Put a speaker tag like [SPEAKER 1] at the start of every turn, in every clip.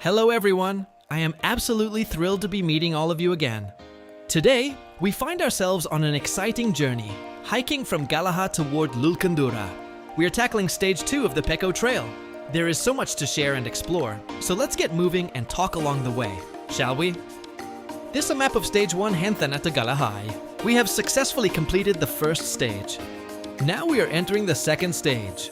[SPEAKER 1] Hello everyone! I am absolutely thrilled to be meeting all of you again. Today, we find ourselves on an exciting journey, hiking from Galaha toward Loolkandura. We are tackling stage 2 of the Pekoe Trail. There is so much to share and explore, so let's get moving and talk along the way, shall we? This is a map of stage 1 Henthan at the Galaha. We have successfully completed the first stage. Now we are entering the second stage.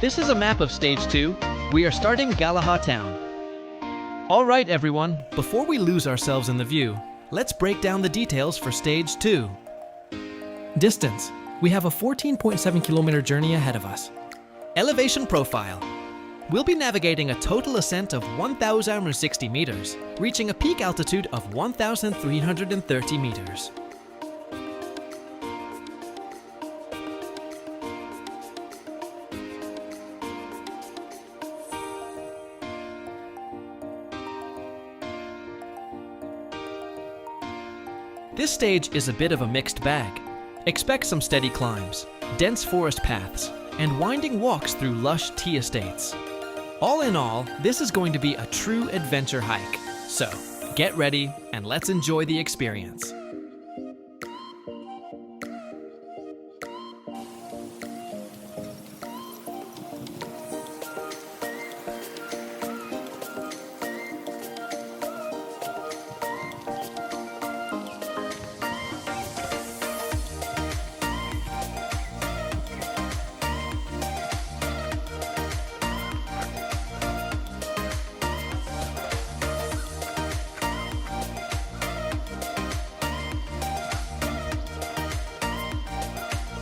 [SPEAKER 1] This is a map of stage 2. We are starting Galaha town. Alright everyone, before we lose ourselves in the view, let's break down the details for stage 2. Distance. We have a 14.7 kilometer journey ahead of us. Elevation profile. We'll be navigating a total ascent of 1,060 meters, reaching a peak altitude of 1,330 meters. This stage is a bit of a mixed bag. Expect some steady climbs, dense forest paths, and winding walks through lush tea estates. All in all, this is going to be a true adventure hike. So, get ready and let's enjoy the experience.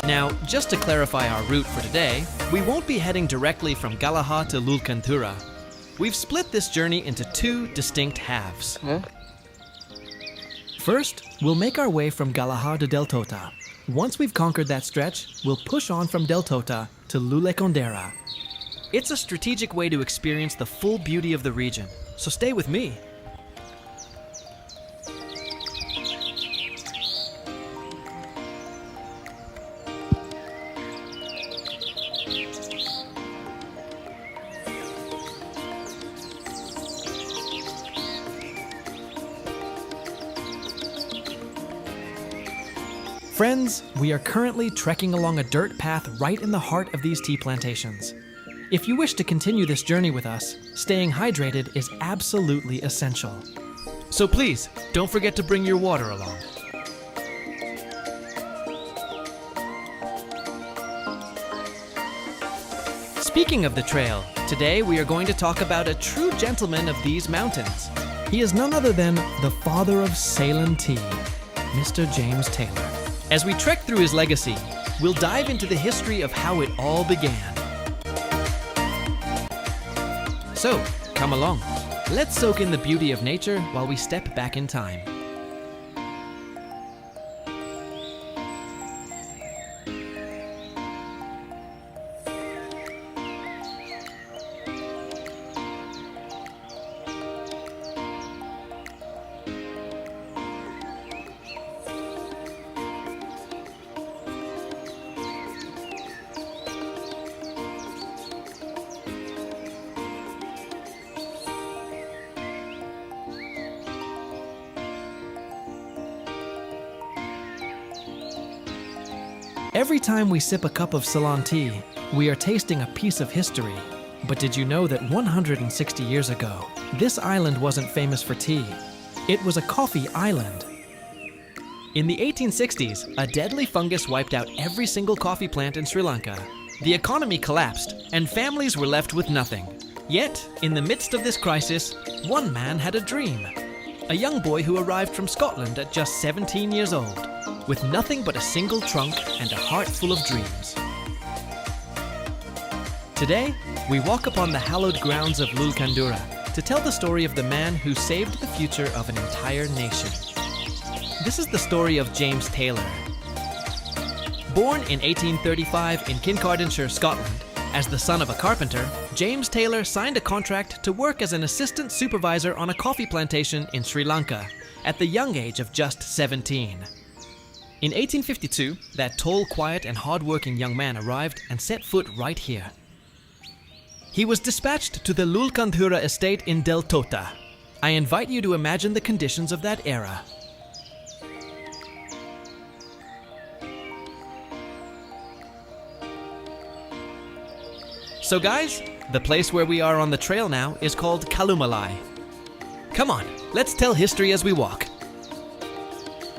[SPEAKER 1] Now, just to clarify our route for today, we won't be heading directly from Galaha to Loolkandura. We've split this journey into 2 distinct halves. First, we'll make our way from Galaha to Deltota. Once we've conquered that stretch, we'll push on from Deltota to Loolkandura. It's a strategic way to experience the full beauty of the region, so stay with me. Friends, we are currently trekking along a dirt path right in the heart of these tea plantations. If you wish to continue this journey with us, staying hydrated is absolutely essential. So please, don't forget to bring your water along. Speaking of the trail, today we are going to talk about a true gentleman of these mountains. He is none other than the father of Ceylon Tea, Mr. James Taylor. As we trek through his legacy, we'll dive into the history of how it all began. So, come along. Let's soak in the beauty of nature while we step back in time. Every time we sip a cup of Ceylon tea, we are tasting a piece of history. But did you know that 160 years ago, this island wasn't famous for tea? It was a coffee island. In the 1860s, a deadly fungus wiped out every single coffee plant in Sri Lanka. The economy collapsed, and families were left with nothing. Yet, in the midst of this crisis, one man had a dream. A young boy who arrived from Scotland at just 17 years old. with nothing but a single trunk and a heart full of dreams. Today, we walk upon the hallowed grounds of Loolkandura to tell the story of the man who saved the future of an entire nation. This is the story of James Taylor. Born in 1835 in Kincardineshire, Scotland, as the son of a carpenter, James Taylor signed a contract to work as an assistant supervisor on a coffee plantation in Sri Lanka at the young age of just 17. In 1852, that tall, quiet, and hard-working young man arrived and set foot right here. He was dispatched to the Loolkandura Estate in Deltota. I invite you to imagine the conditions of that era. So guys, the place where we are on the trail now is called Kalumalai. Come on, let's tell history as we walk.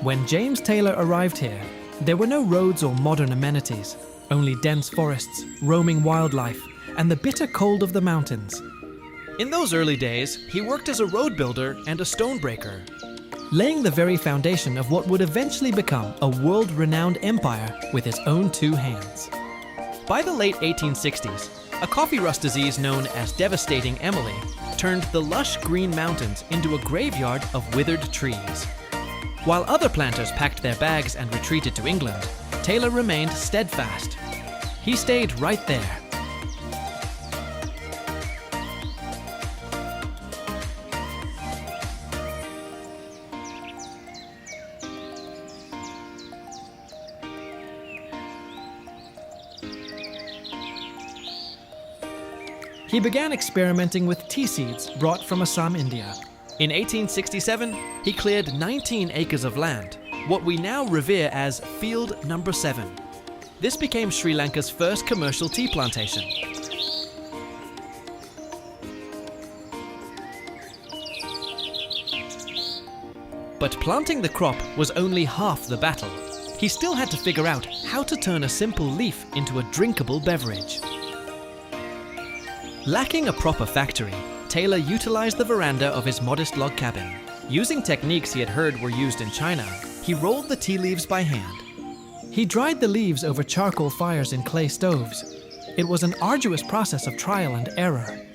[SPEAKER 1] When James Taylor arrived here, there were no roads or modern amenities, only dense forests, roaming wildlife, and the bitter cold of the mountains. In those early days, he worked as a road builder and a stonebreaker, laying the very foundation of what would eventually become a world-renowned empire with his own two hands. By the late 1860s, a coffee rust disease known as Devastating Emily turned the lush green mountains into a graveyard of withered trees. While other planters packed their bags and retreated to England, Taylor remained steadfast. He stayed right there. He began experimenting with tea seeds brought from Assam, India. In 1867, he cleared 19 acres of land, what we now revere as Field Number 7. This became Sri Lanka's first commercial tea plantation. But planting the crop was only half the battle. He still had to figure out how to turn a simple leaf into a drinkable beverage. Lacking a proper factory, Taylor utilized the veranda of his modest log cabin. Using techniques he had heard were used in China, he rolled the tea leaves by hand. He dried the leaves over charcoal fires in clay stoves. It was an arduous process of trial and error.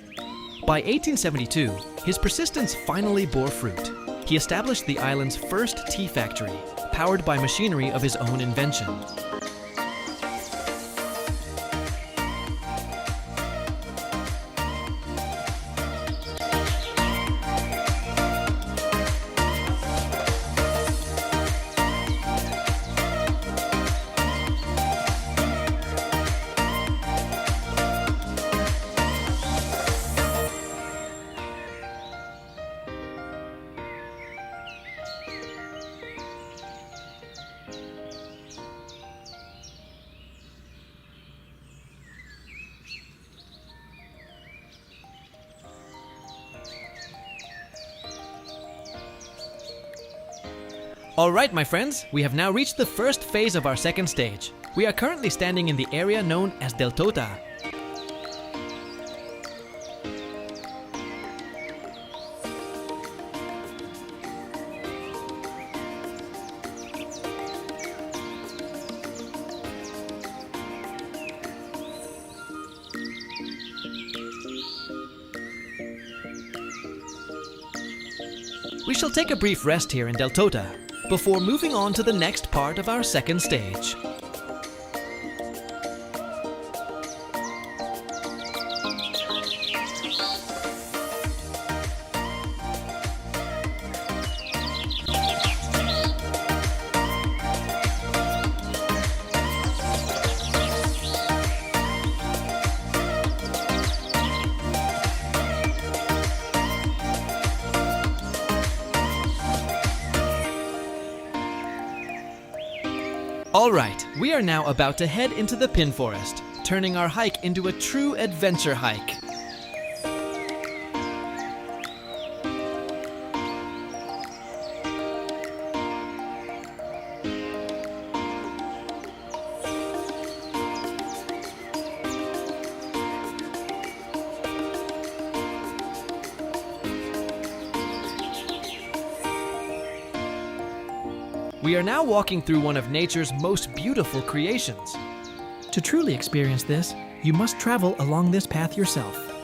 [SPEAKER 1] By 1872, his persistence finally bore fruit. He established the island's first tea factory, powered by machinery of his own invention. Alright my friends, we have now reached the first phase of our second stage. We are currently standing in the area known as Deltota. We shall take a brief rest here in Deltota before moving on to the next part of our second stage. Alright, we are now about to head into the pin forest, turning our hike into a true adventure hike. We are now walking through one of nature's most beautiful creations.
[SPEAKER 2] To truly experience this, you must travel along this path yourself.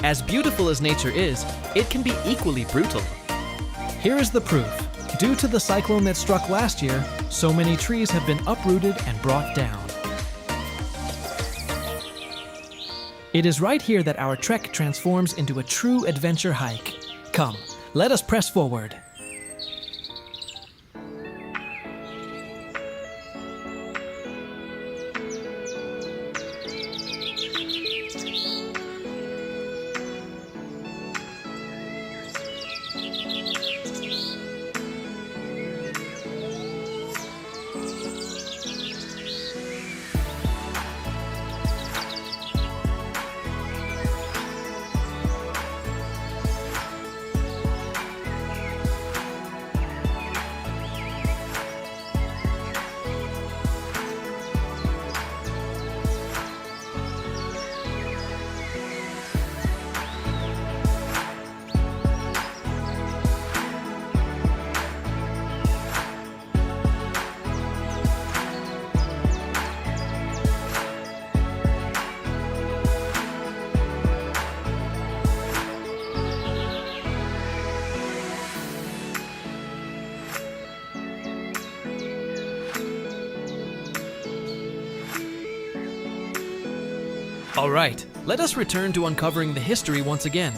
[SPEAKER 1] As beautiful as nature is, it can be equally brutal.
[SPEAKER 2] Here is the proof. Due to the cyclone that struck last year, so many trees have been uprooted and brought down. It is right here that our trek transforms into a true adventure hike. Come, let us press forward.
[SPEAKER 1] All right, let us return to uncovering the history once again.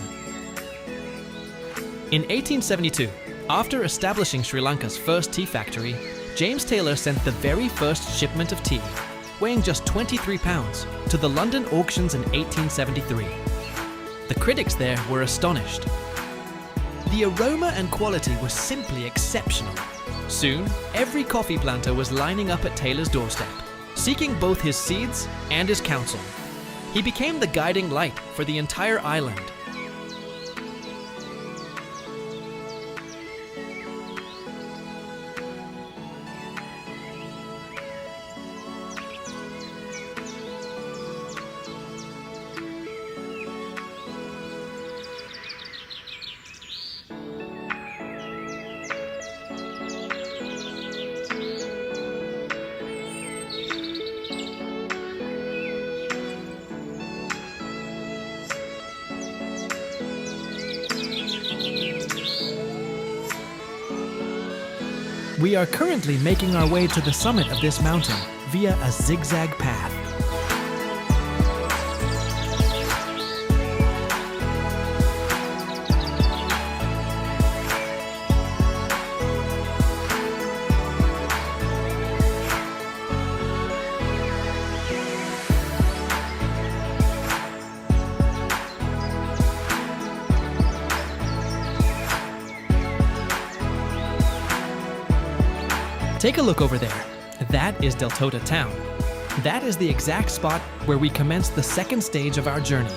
[SPEAKER 1] In 1872, after establishing Sri Lanka's first tea factory, James Taylor sent the very first shipment of tea, weighing just 23 pounds, to the London auctions in 1873. The critics there were astonished. The aroma and quality were simply exceptional. Soon, every coffee planter was lining up at Taylor's doorstep, seeking both his seeds and his counsel. He became the guiding light for the entire island.
[SPEAKER 2] We are currently making our way to the summit of this mountain via a zigzag path.
[SPEAKER 1] Take a look over there. That is Deltota town. That is the exact spot where we commenced the second stage of our journey.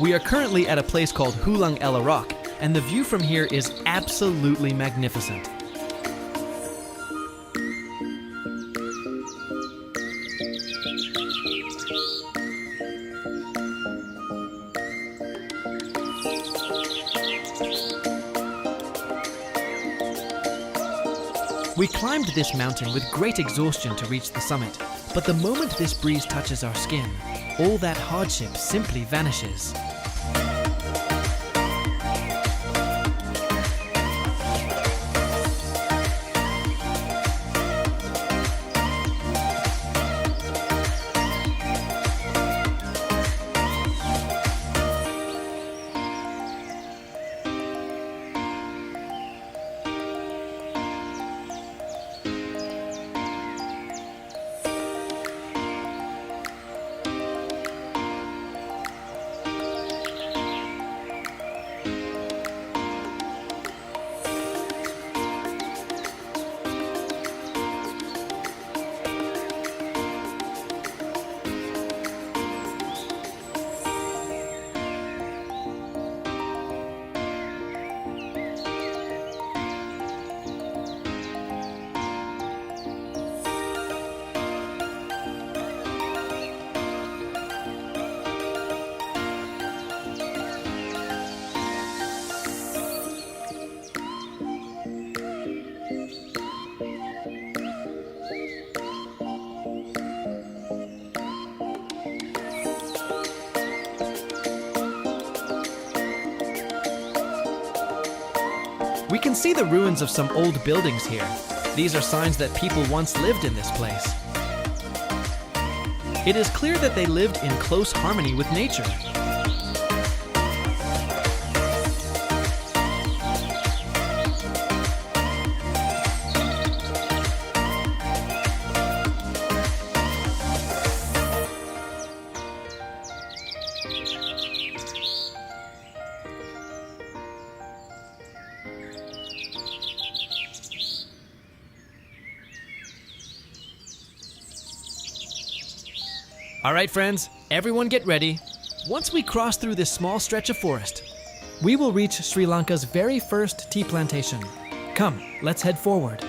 [SPEAKER 1] We are currently at a place called Hulang Ela Rock, and the view from here is absolutely magnificent. We climbed this mountain with great exhaustion to reach the summit, but the moment this breeze touches our skin, all that hardship simply vanishes. We can see the ruins of some old buildings here. These are signs that people once lived in this place. It is clear that they lived in close harmony with nature. All right, friends, everyone get ready. Once we cross through this small stretch of forest,
[SPEAKER 2] We will reach Sri Lanka's very first tea plantation. Come, let's head forward.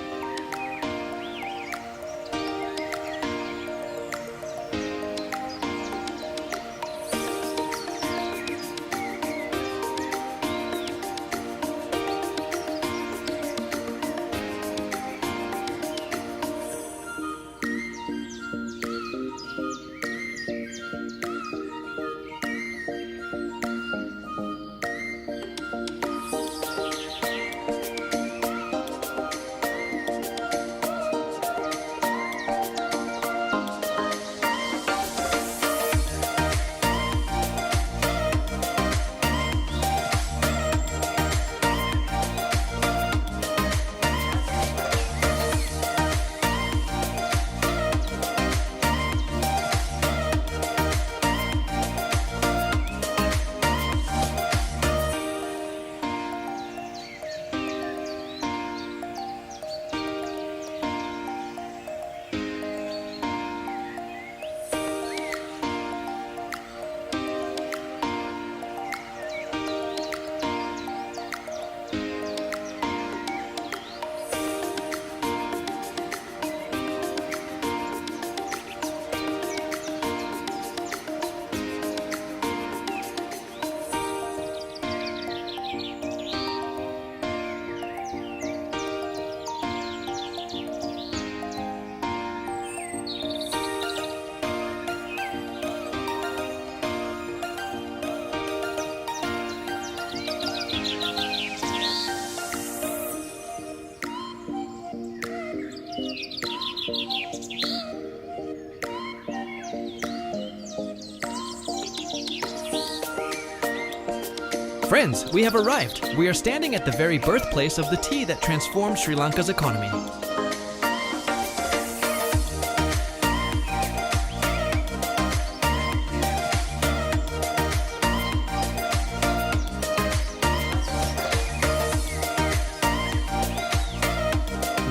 [SPEAKER 1] Friends, we have arrived. We are standing at the very birthplace of the tea that transformed Sri Lanka's economy.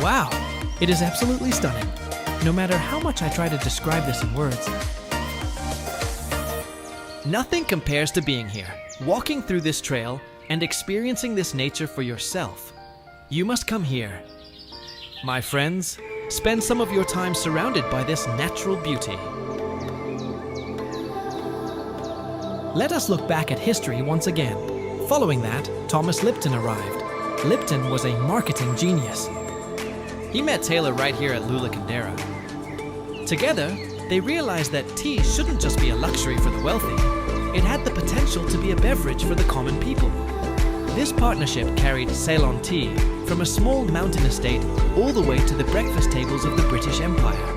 [SPEAKER 2] Wow, it is absolutely stunning. No matter how much I try to describe this in words,
[SPEAKER 1] Nothing compares to being here, walking through this trail and experiencing this nature for yourself. You must come here. My friends, spend some of your time surrounded by this natural beauty.
[SPEAKER 2] Let us look back at history once again. Following that, Thomas Lipton arrived. Lipton was a marketing genius.
[SPEAKER 1] He met Taylor right here at Loolkandura. Together, they realized that tea shouldn't just be a luxury for the wealthy. It had the potential to be a beverage for the common people. This partnership carried Ceylon Tea from a small mountain estate all the way to the breakfast tables of the British Empire.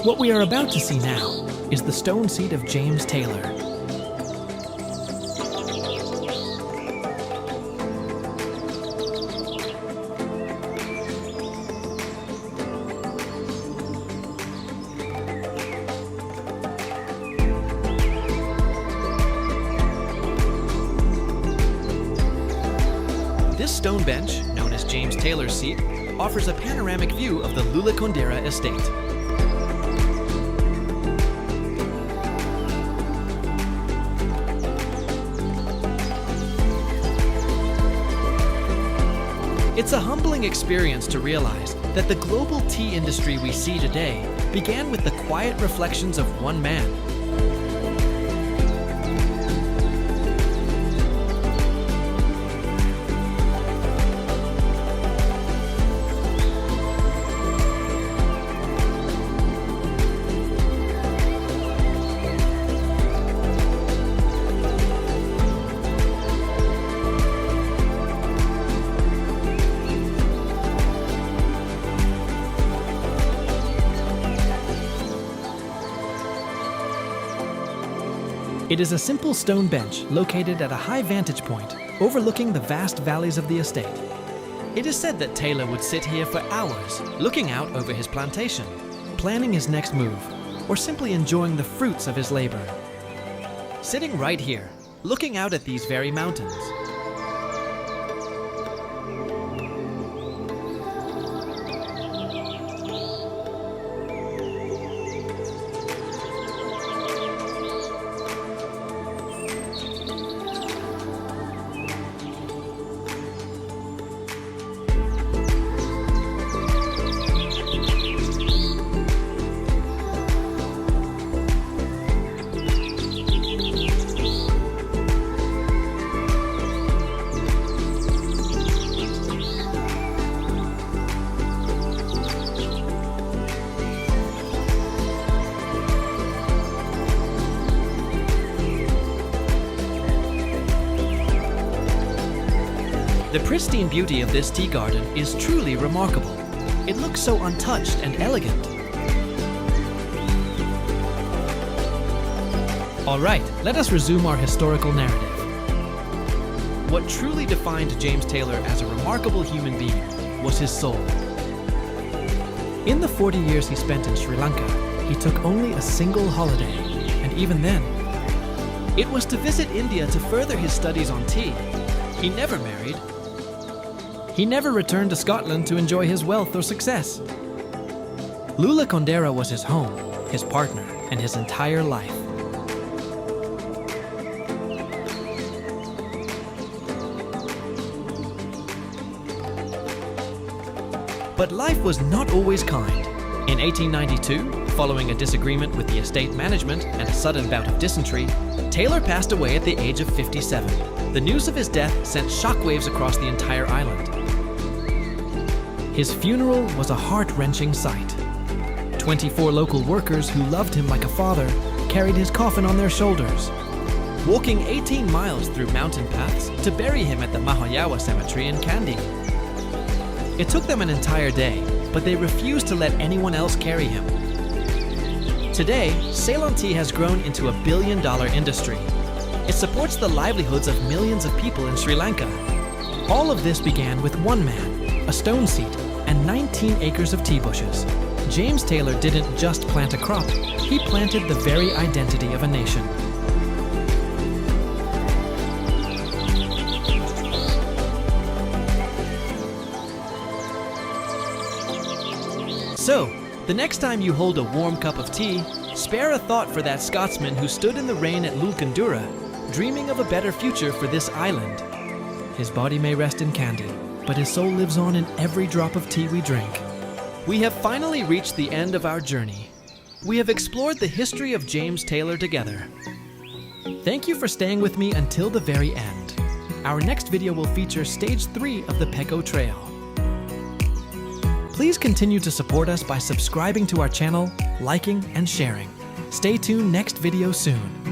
[SPEAKER 2] What we are about to see now is the stone seat of James Taylor.
[SPEAKER 1] This stone bench, known as James Taylor's seat, offers a panoramic view of the Loolkandura Estate. It's a humbling experience to realize that the global tea industry we see today began with the quiet reflections of one man.
[SPEAKER 2] It is a simple stone bench located at a high vantage point overlooking the vast valleys of the estate.
[SPEAKER 1] It is said that Taylor would sit here for hours, looking out over his plantation,
[SPEAKER 2] planning his next move, or simply enjoying the fruits of his labor.
[SPEAKER 1] Sitting right here, looking out at these very mountains. The pristine beauty of this tea garden is truly remarkable. It looks so untouched and elegant.
[SPEAKER 2] All right, let us resume our historical narrative.
[SPEAKER 1] What truly defined James Taylor as a remarkable human being was his soul.
[SPEAKER 2] In the 40 years he spent in Sri Lanka, he took only a single holiday, and even then,
[SPEAKER 1] it was to visit India to further his studies on tea. He never married.
[SPEAKER 2] He never returned to Scotland to enjoy his wealth or success. Loolkandura was his home, his partner, and his entire life.
[SPEAKER 1] But life was not always kind. In 1892, following a disagreement with the estate management and a sudden bout of dysentery, Taylor passed away at the age of 57. The news of his death sent shockwaves across the entire island.
[SPEAKER 2] His funeral was a heart-wrenching sight. 24 local workers who loved him like a father carried his coffin on their shoulders.
[SPEAKER 1] Walking 18 miles through mountain paths to bury him at the Mahoyawa Cemetery in Kandy. It took them an entire day, but they refused to let anyone else carry him. Today, Ceylon Tea has grown into a billion-dollar industry. It supports the livelihoods of millions of people in Sri Lanka. All of this began with one man, a stone seat, and 19 acres of tea bushes. James Taylor didn't just plant a crop, he planted the very identity of a nation. So, the next time you hold a warm cup of tea, spare a thought for that Scotsman who stood in the rain at Loolkandura, dreaming of a better future for this island.
[SPEAKER 2] His body may rest in Kandy, but his soul lives on in every drop of tea we drink.
[SPEAKER 1] We have finally reached the end of our journey. We have explored the history of James Taylor together.
[SPEAKER 2] Thank you for staying with me until the very end. Our next video will feature Stage 3 of the Pekoe Trail. Please continue to support us by subscribing to our channel, liking, and sharing. Stay tuned next video soon.